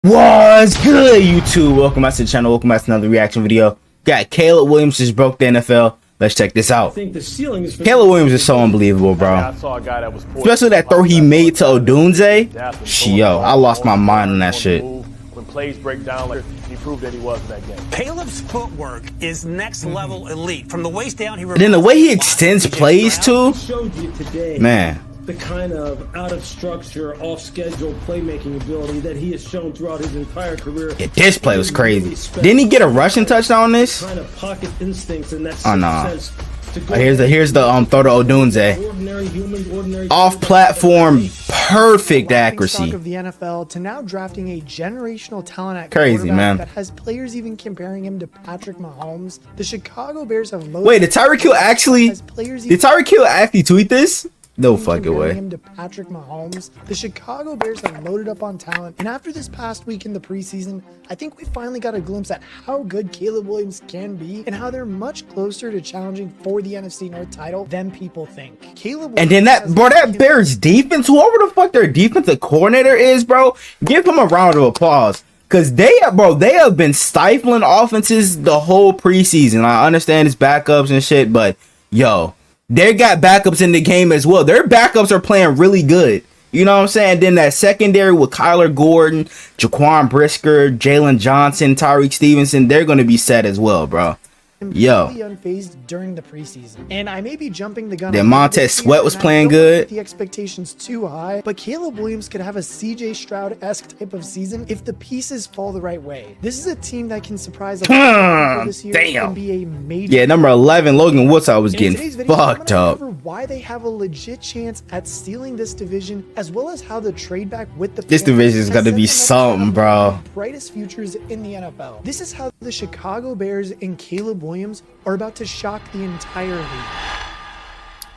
What's good, YouTube? Welcome back to the channel. Welcome back to another reaction video. Got Caleb Williams just broke the NFL. Let's check this out. Caleb Williams is so unbelievable, bro. Especially that throw he made to Odunze. Yo, I lost my mind on that shit. When plays break down, like he proved that he was in that game. Caleb's footwork is next level elite. From the waist down, And then the way he extends plays too, man. The kind of out of structure, off schedule playmaking ability that he has shown throughout his entire career. Yeah, this play was crazy. Didn't he get a rushing touchdown on this? Kind of pocket instincts and that oh no. Here's the throw to Odunze. Off platform, perfect accuracy. Of the NFL to now drafting a generational talent at crazy, man. That has players even comparing him to Patrick Mahomes. The Chicago Bears have loaded. Wait, did Tyreek Hill actually tweet this? No fucking way. Him to Patrick Mahomes. The Chicago Bears have loaded up on talent, and after this past week in the preseason, I think we finally got a glimpse at how good Caleb Williams can be and how they're much closer to challenging for the NFC North title than people think. Caleb and then that Bears defense, whoever the fuck their defensive coordinator is, bro, give him a round of applause. Cause they have been stifling offenses the whole preseason. I understand it's backups and shit, but yo, they got backups in the game as well. Their backups are playing really good. You know what I'm saying? Then that secondary with Kyler Gordon, Jaquan Brisker, Jalen Johnson, Tyreek Stevenson, they're going to be set as well, bro. Yo, unfazed during the preseason, and I may be jumping the gun. Then Montez Sweat was playing good. The expectations too high, but Caleb Williams could have a CJ Stroud-esque type of season if the pieces fall the right way. This is a team that can surprise a lot of people this year and be a major. Yeah, number 11, Logan Woodside was getting fucked up. Why they have a legit chance at stealing this division, as well as how the trade back with the this division is gonna be something, bro. Brightest futures in the NFL. This is how the Chicago Bears and Caleb Williams are about to shock the entire league.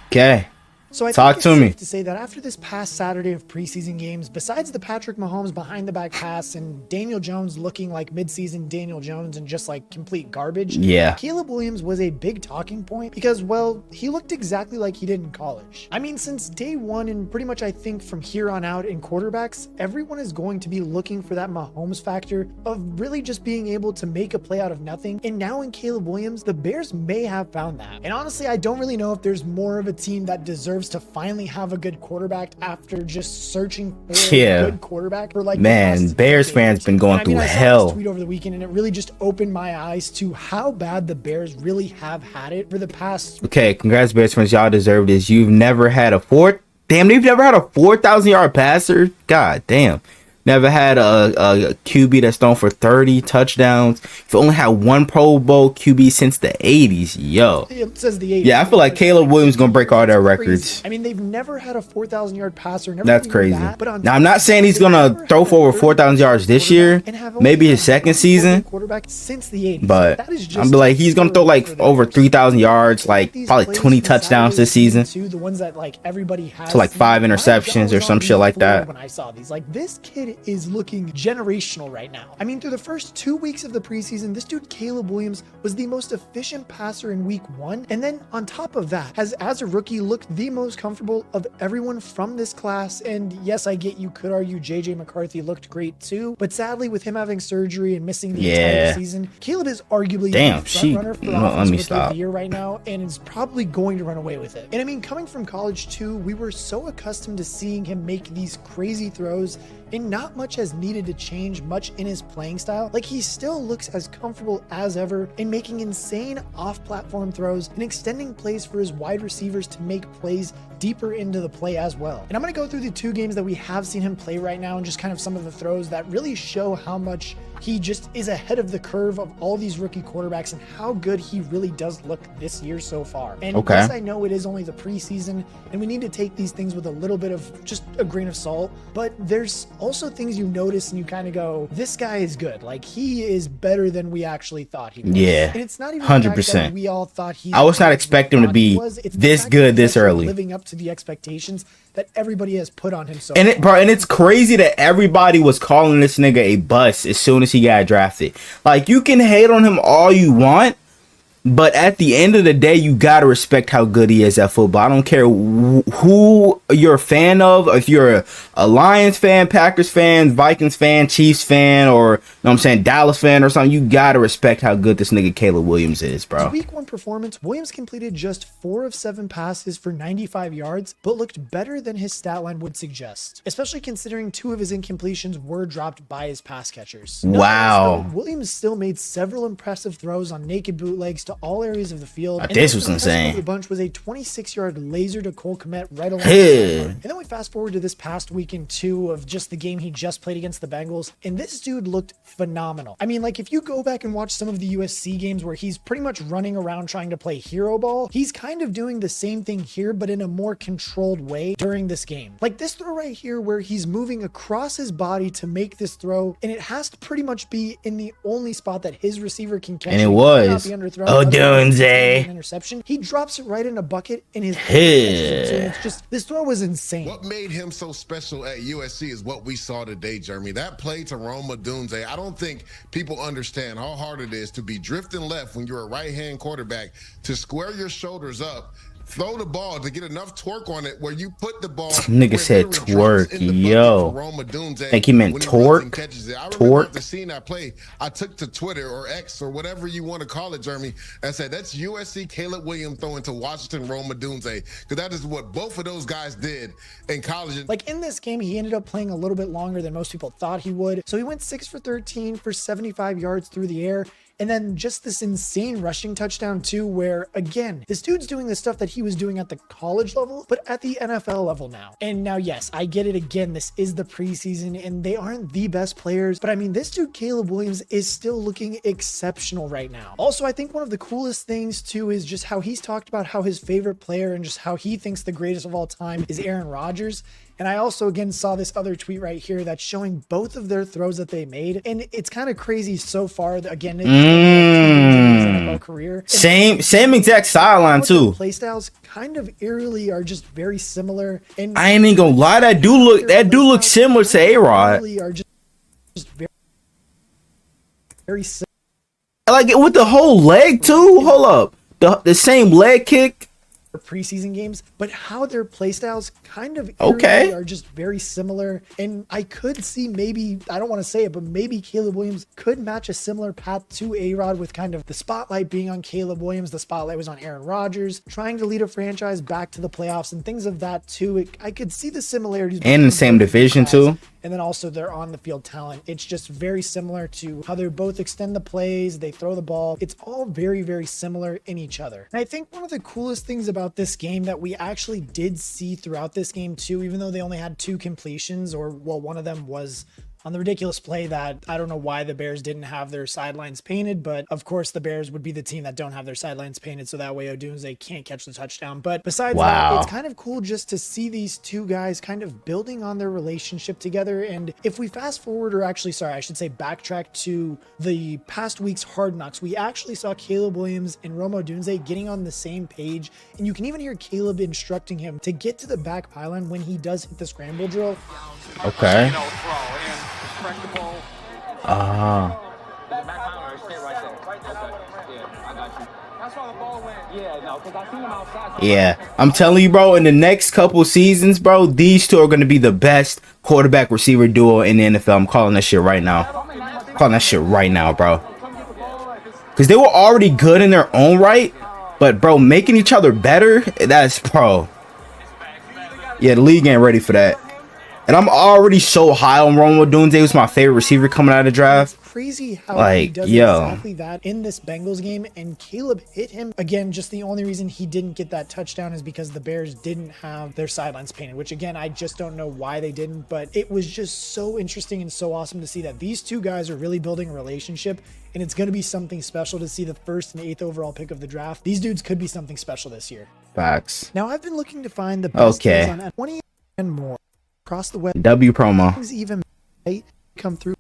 Okay. So I talk to me. To say that after this past Saturday of preseason games, besides the Patrick Mahomes behind the back pass and Daniel Jones looking like midseason Daniel Jones and just like complete garbage, yeah, Caleb Williams was a big talking point because, well, he looked exactly like he did in college. I mean, since day one, and pretty much I think from here on out in quarterbacks, everyone is going to be looking for that Mahomes factor of really just being able to make a play out of nothing. And now in Caleb Williams, the Bears may have found that. And honestly, I don't really know if there's more of a team that deserves to finally have a good quarterback after just searching for a good quarterback for like, man, Bears fans been going through hell. I saw this tweet over the weekend and it really just opened my eyes to how bad the Bears really have had it for the past. Okay, congrats Bears fans, y'all deserve this. You've never had a 4,000 yard passer. God damn. Never had a QB that's thrown for 30 touchdowns. You've only had one Pro Bowl QB since the 80s. Yo. It says the 80s. Yeah, I feel like Caleb Williams going to break all their records. I mean, they've never had a 4,000 yard passer. That's crazy. Now, I'm not saying he's going to throw for over 4,000 yards this year. Maybe his second season. Quarterback since the 80s. But I'm like, he's going to throw like over 3,000 yards, like probably 20 touchdowns this season. The ones that like everybody has. So like 5 interceptions or some shit like that. When I saw these, like, this kid is looking generational right now. I mean, through the first 2 weeks of the preseason, this dude Caleb Williams was the most efficient passer in week 1, and then on top of that has, as a rookie, looked the most comfortable of everyone from this class. And yes, I get you could argue JJ McCarthy looked great too, but sadly with him having surgery and missing the entire season, Caleb is arguably the front runner for offensive rookie of the year right now, and is probably going to run away with it. And I mean, coming from college too, we were so accustomed to seeing him make these crazy throws, and not much has needed to change much in his playing style. Like, he still looks as comfortable as ever in making insane off-platform throws and extending plays for his wide receivers to make plays deeper into the play as well. And I'm going to go through the 2 games that we have seen him play right now and just kind of some of the throws that really show how much he just is ahead of the curve of all these rookie quarterbacks and how good he really does look this year so far. And yes, I know it is only the preseason and we need to take these things with a little bit of just a grain of salt, but there's also things you notice and you kind of go, this guy is good. Like, he is better than we actually thought he was. Yeah, and it's not even 100%. We all thought I was not expecting him to be this good this early. Living up to the expectations that everybody has put on him so and it's crazy that everybody was calling this nigga a bust as soon as he got drafted. Like, you can hate on him all you want, But at the end of the day, you gotta respect how good he is at football. I don't care who you're a fan of. If you're a Lions fan, Packers fan, Vikings fan, Chiefs fan, or you know what I'm saying, Dallas fan or something, you gotta respect how good this nigga Caleb Williams is, bro. Week 1 performance, Williams completed just 4 of 7 passes for 95 yards, but looked better than his stat line would suggest, especially considering 2 of his incompletions were dropped by his pass catchers. Wow. Williams still made several impressive throws on naked bootlegs to all areas of the field. This was insane. The bunch was a 26-yard laser to Cole Kmet right along Hey. the line. And then we fast forward to this past weekend too of just the game he just played against the Bengals, and this dude looked phenomenal. I mean, like, if you go back and watch some of the USC games where he's pretty much running around trying to play hero ball, he's kind of doing the same thing here, but in a more controlled way during this game. Like this throw right here where he's moving across his body to make this throw, and it has to pretty much be in the only spot that his receiver can catch. And it was Odunze. Interception. He drops it right in a bucket, and his Hey. it's just, this throw was insane. What made him so special at USC is what we saw today, Jeremy. That play to Rome Odunze, I don't think people understand how hard it is to be drifting left when you're a right-hand quarterback, to square your shoulders up, throw the ball to get enough torque on it where you put the ball. Nigga said twerk, yo. Think he meant torque? I remember Torque? after seeing that play, I took to Twitter or X or whatever you want to call it, Jeremy, and said that's USC Caleb Williams throwing to Washington Rome Odunze, because that is what both of those guys did in college. Like in this game, he ended up playing a little bit longer than most people thought he would. So he went 6 for 13 for 75 yards through the air. And then just this insane rushing touchdown too, where again, this dude's doing the stuff that he was doing at the college level, but at the NFL level now. And now, yes, I get it. Again, this is the preseason and they aren't the best players, but I mean, this dude, Caleb Williams, is still looking exceptional right now. Also, I think one of the coolest things too is just how he's talked about how his favorite player and just how he thinks the greatest of all time is Aaron Rodgers. And I also, again, saw this other tweet right here that's showing both of their throws that they made. And it's kind of crazy so far. Again, his NFL career. Same exact sideline too. Playstyles kind of eerily are just very similar. And I ain't even gonna lie, that do look similar to A-Rod. Are just very similar. Like with the whole leg too. Hold up, the same leg kick. Preseason games, but how their playstyles kind of are just very similar. And I could see maybe, I don't want to say it, but maybe Caleb Williams could match a similar path to A-Rod, with kind of the spotlight being on Caleb Williams. The spotlight was on Aaron Rodgers, trying to lead a franchise back to the playoffs and things of that too. I could see the similarities. And in the same division too. And then also their on the field talent. It's just very similar to how they both extend the plays, they throw the ball. It's all very, very similar in each other. And I think one of the coolest things about this game that we actually did see throughout this game too, even though they only had 2 completions, or well, one of them was on the ridiculous play that I don't know why the Bears didn't have their sidelines painted, but of course the Bears would be the team that don't have their sidelines painted, so that way Odunze can't catch the touchdown. But besides that, it's kind of cool just to see these two guys kind of building on their relationship together. And if we fast forward, or actually, sorry, I should say backtrack to the past week's Hard Knocks, we actually saw Caleb Williams and Rome Odunze getting on the same page, and you can even hear Caleb instructing him to get to the back pylon when he does hit the scramble drill. Okay. Yeah, I'm telling you, bro, in the next couple seasons, bro, these two are going to be the best quarterback receiver duo in the NFL. I'm calling that shit right now. Bro. Because they were already good in their own right, but, bro, making each other better, that's, bro. Yeah, the league ain't ready for that. And I'm already so high on Rome Odunze. He was my favorite receiver coming out of the draft. It's crazy how he does exactly that in this Bengals game, and Caleb hit him. Again, just the only reason he didn't get that touchdown is because the Bears didn't have their sidelines painted, which again, I just don't know why they didn't, but it was just so interesting and so awesome to see that these two guys are really building a relationship, and it's going to be something special to see the 1st and 8th overall pick of the draft. These dudes could be something special this year. Facts. Now, I've been looking to find the best deals on 20 and more across the web. W promo. Even come through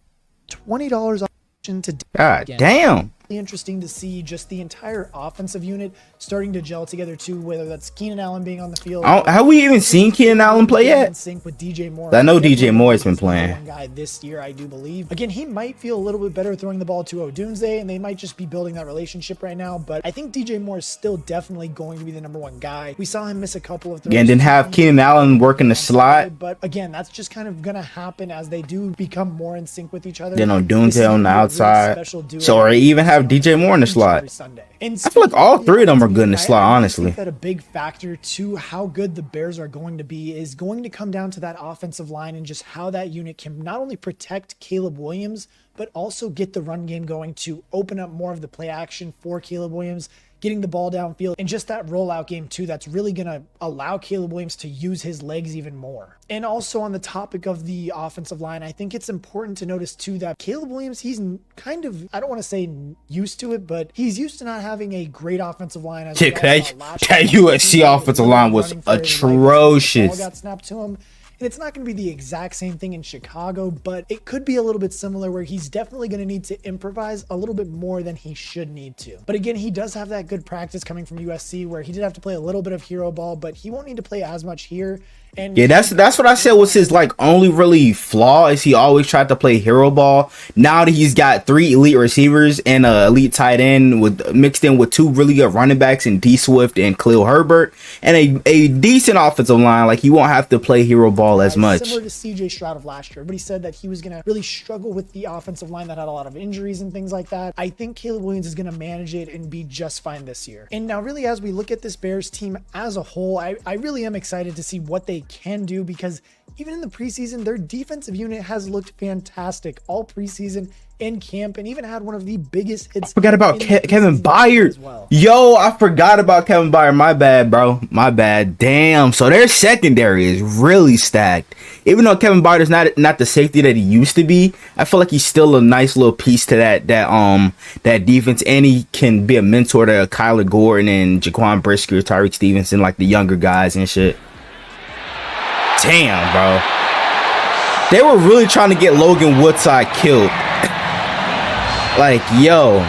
$20 option to God damn. Interesting to see just the entire offensive unit starting to gel together too, whether that's Keenan Allen being on the field. Have we even seen Keenan Allen play yet? In sync with DJ Moore. I know DJ Moore's been playing. One guy this year, I do believe. Again, he might feel a little bit better throwing the ball to Odunze, and they might just be building that relationship right now. But I think DJ Moore is still definitely going to be the #1 guy. We saw him miss a couple of throws. And then have Keenan Allen working the slot. But again, that's just kind of gonna happen as they do become more in sync with each other. Then Odunze on the outside. So or even have DJ Moore in the slot. I feel like all three of them are good in the slot, honestly. I think that a big factor to how good the Bears are going to be is going to come down to that offensive line and just how that unit can not only protect Caleb Williams, but also get the run game going to open up more of the play action for Caleb Williams, getting the ball downfield, and just that rollout game too that's really going to allow Caleb Williams to use his legs even more. And also on the topic of the offensive line, I think it's important to notice too that Caleb Williams, he's kind of, I don't want to say used to it, but he's used to not having a great offensive line. As that USC offensive line was atrocious. Ball got snapped to him. And it's not going to be the exact same thing in Chicago, but it could be a little bit similar where he's definitely going to need to improvise a little bit more than he should need to. But again, he does have that good practice coming from USC where he did have to play a little bit of hero ball, but he won't need to play as much here. And yeah, that's what I said was his like only really flaw is he always tried to play hero ball. Now that he's got 3 elite receivers and a elite tight end with mixed in with 2 really good running backs in D Swift and Khalil Herbert and a decent offensive line, like he won't have to play hero ball as much. Similar to CJ Stroud of last year, but he said that he was going to really struggle with the offensive line that had a lot of injuries and things like that. I think Caleb Williams is going to manage it and be just fine this year. And now really as we look at this Bears team as a whole, I really am excited to see what they can do because even in the preseason, their defensive unit has looked fantastic all preseason in camp and even had one of the biggest hits. I forgot about Kevin Byard. Well. Yo, I forgot about Kevin Byard. My bad, bro. My bad. Damn. So their secondary is really stacked. Even though Kevin Byard is not the safety that he used to be, I feel like he's still a nice little piece to that defense, and he can be a mentor to Kyler Gordon and Jaquan Brisker, Tyreek Stevenson, like the younger guys and shit. Damn, bro. They were really trying to get Logan Woodside killed. Like, yo.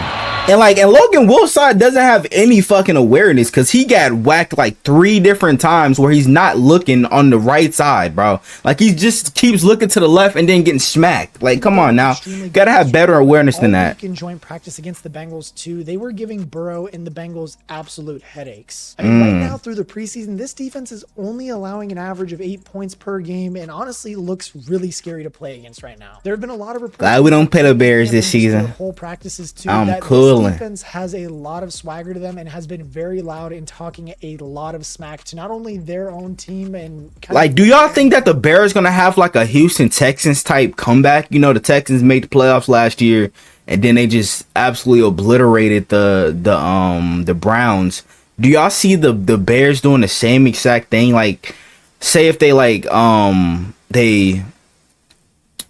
And Logan Woodside doesn't have any fucking awareness because he got whacked like 3 different times where he's not looking on the right side, bro. Like, he just keeps looking to the left and then getting smacked. Like, come on now. Gotta have better awareness than that. In joint practice against the Bengals, too, they were giving Burrow and the Bengals absolute headaches. I mean, right now through the preseason, this defense is only allowing an average of 8 points per game and honestly looks really scary to play against right now. There have been a lot of reports. Glad we don't play the Bears this season. Whole practices, too. I'm cool. This defense has a lot of swagger to them and has been very loud in talking a lot of smack to not only their own team and like, do y'all think that the Bears gonna have like a Houston Texans type comeback? You know, the Texans made the playoffs last year and then they just absolutely obliterated the Browns. Do y'all see the Bears doing the same exact thing? Like, say if they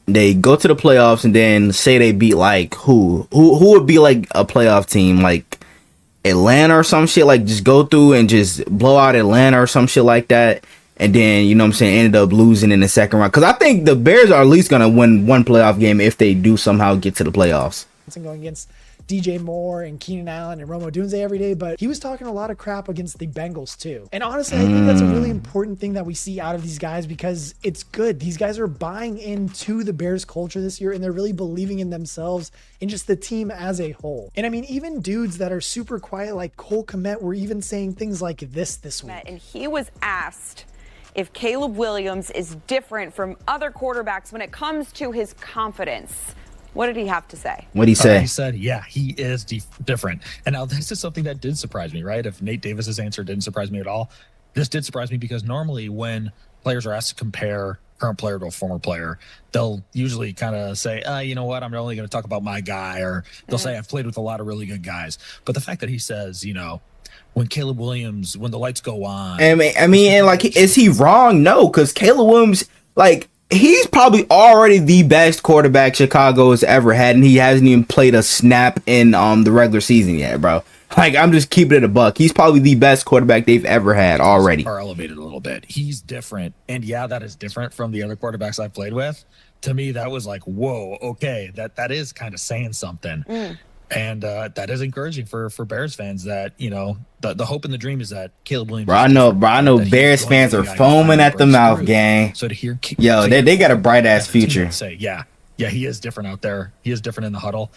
they go to the playoffs and then say they beat like who would be like a playoff team, like Atlanta or some shit, like just go through and just blow out Atlanta or some shit like that, and then, you know what I'm saying, ended up losing in the second round. Because I think the Bears are at least gonna win one playoff game if they do somehow get to the playoffs. Going against DJ Moore and Keenan Allen and Rome Odunze every day, but he was talking a lot of crap against the Bengals too. And honestly, I think that's a really important thing that we see out of these guys because it's good. These guys are buying into the Bears culture this year and they're really believing in themselves and just the team as a whole. And I mean, even dudes that are super quiet like Cole Kmet were even saying things like this week. And he was asked if Caleb Williams is different from other quarterbacks when it comes to his confidence. What did he have to say? What did he say? He said, yeah, he is different. And now this is something that did surprise me, right? If Nate Davis's answer didn't surprise me at all, this did surprise me because normally when players are asked to compare current player to a former player, they'll usually kind of say, you know what, I'm only going to talk about my guy, or they'll say I've played with a lot of really good guys. But the fact that he says, you know, when Caleb Williams, when the lights go on. I mean, and like, is he wrong? No, because Caleb Williams, like, he's probably already the best quarterback Chicago has ever had, and he hasn't even played a snap in the regular season yet, bro. Like, I'm just keeping it a buck. He's probably the best quarterback they've ever had already. Are elevated a little bit. He's different, and yeah, that is different from the other quarterbacks I've played with. To me, that was like, whoa, okay, that is kind of saying something. And that is encouraging for Bears fans that, you know, the hope and the dream is that Caleb Williams. Bro, I know Bears fans are foaming at the mouth, gang. So to hear, yo, they got a bright ass future. Say, yeah, he is different out there. He is different in the huddle.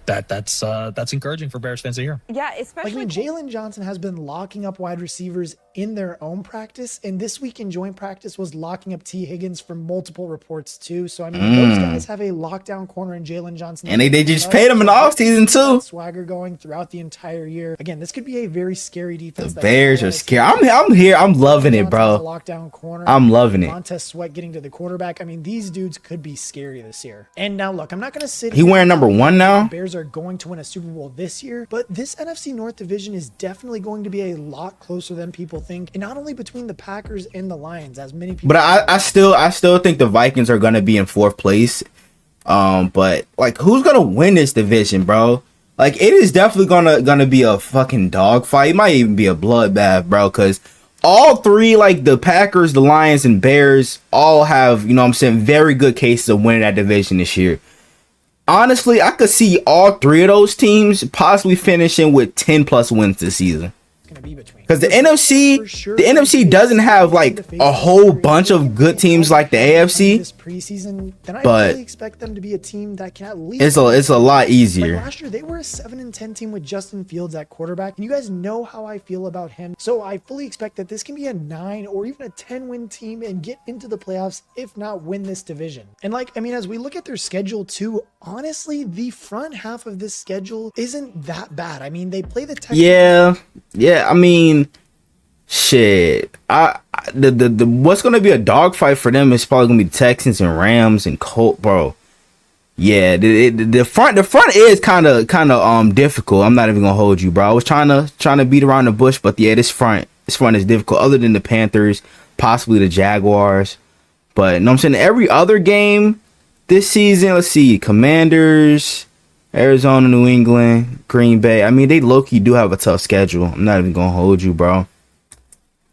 That's encouraging for Bears fans to hear. Yeah, especially. Like, I mean, Jalen Johnson has been locking up wide receivers in their own practice, and this week in joint practice was locking up T. Higgins from multiple reports too. So I mean, those guys have a lockdown corner in Jalen Johnson, and they just paid him in the offseason too. Swagger going throughout the entire year. Again, this could be a very scary defense. The Bears are scary. I'm here. I'm loving it, bro. Lockdown corner. I'm loving it. Montez Sweat getting to the quarterback. I mean, these dudes could be scary this year. And now look, I'm not going to sit. He wearing number 1 now. The Bears are going to win a Super Bowl this year, but this NFC North division is definitely going to be a lot closer than people think, and not only between the Packers and the Lions, as many people. But I still think the Vikings are gonna be in 4th place. But like, who's gonna win this division, bro? Like, it is definitely gonna be a fucking dogfight. It might even be a bloodbath, bro, because all three, like the Packers, the Lions, and Bears, all have, you know what I'm saying, very good cases of winning that division this year. Honestly, I could see all three of those teams possibly finishing with 10 plus wins this season. Because the NFC doesn't have like a whole bunch of good teams like the AFC. This preseason, then I but really expect them to be a team that can at least. It's a lot easier. Like last year, they were a 7-10 team with Justin Fields at quarterback, and you guys know how I feel about him. So I fully expect that this can be a 9 or even a 10-win team and get into the playoffs, if not win this division. And like, I mean, as we look at their schedule too, honestly, the front half of this schedule isn't that bad. I mean, they play the Texans. Yeah. I mean, shit. The what's gonna be a dogfight for them is probably gonna be the Texans and Rams and Colt, bro. Yeah, the front is kind of difficult. I'm not even gonna hold you, bro. I was trying to beat around the bush, but yeah, this front is difficult. Other than the Panthers, possibly the Jaguars, but you know what I'm saying, every other game this season, let's see, Commanders, Arizona, New England, Green Bay. I mean, they low-key do have a tough schedule. I'm not even gonna hold you, bro.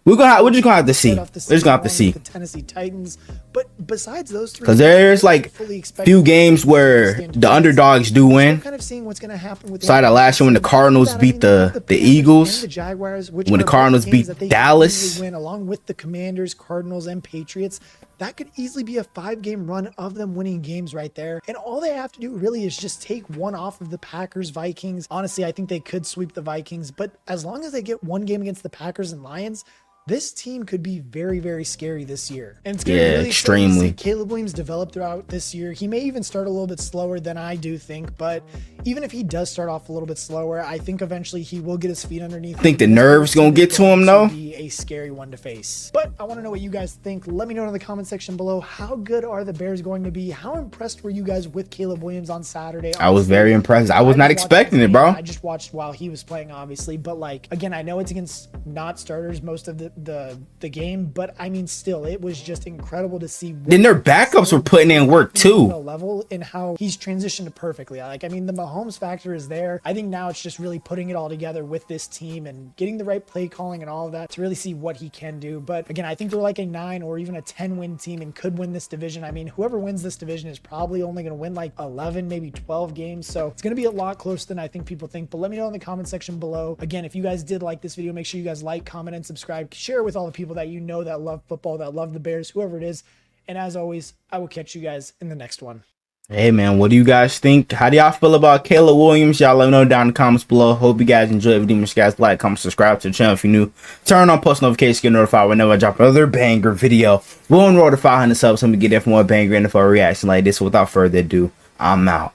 We're just gonna have to see. We're just gonna have to see. The Tennessee Titans, but besides those three, because there's like few games where the underdogs do win. Kind of seeing what's gonna happen with. Side of last year when the Cardinals beat the Eagles, the Jaguars, when the Cardinals beat Dallas, win along with the Commanders, Cardinals, and Patriots. That could easily be a 5-game run of them winning games right there. And all they have to do really is just take one off of the Packers, Vikings. Honestly, I think they could sweep the Vikings, but as long as they get one game against the Packers and Lions, this team could be very, very scary this year. And it's going to be really extremely see Caleb Williams develop throughout this year. He may even start a little bit slower than I do think, but even if he does start off a little bit slower, I think eventually he will get his feet underneath. I think the nerves going to get to him though. Be a scary one to face. But I want to know what you guys think. Let me know in the comment section below. How good are the Bears going to be? How impressed were you guys with Caleb Williams on Saturday? Honestly, I was very impressed. I was not expecting it, bro. I just watched while he was playing, obviously, but like, again, I know it's against not starters most of the game, but I mean, still, it was just incredible to see. Then their backups were putting in work too. Level and how he's transitioned perfectly. Like, I mean, the Mahomes factor is there. I think now it's just really putting it all together with this team and getting the right play calling and all of that to really see what he can do. But again, I think they're like a 9 or even a 10-win team and could win this division. I mean, whoever wins this division is probably only going to win like 11, maybe 12 games. So it's going to be a lot closer than I think people think. But let me know in the comment section below. Again, if you guys did like this video, make sure you guys like, comment, and subscribe. Share it with all the people that you know that love football, that love the Bears, whoever it is. And as always, I will catch you guys in the next one. Hey man, what do you guys think? How do y'all feel about Caleb Williams? Y'all let me know down in the comments below. Hope you guys enjoyed the video. Make sure you guys like, comment, subscribe to the channel if you're new. Turn on post notifications, get notified whenever I drop another banger video. We'll enroll to 500 subs so we get there for more banger NFL reaction like this. So without further ado, I'm out.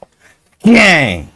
Gang!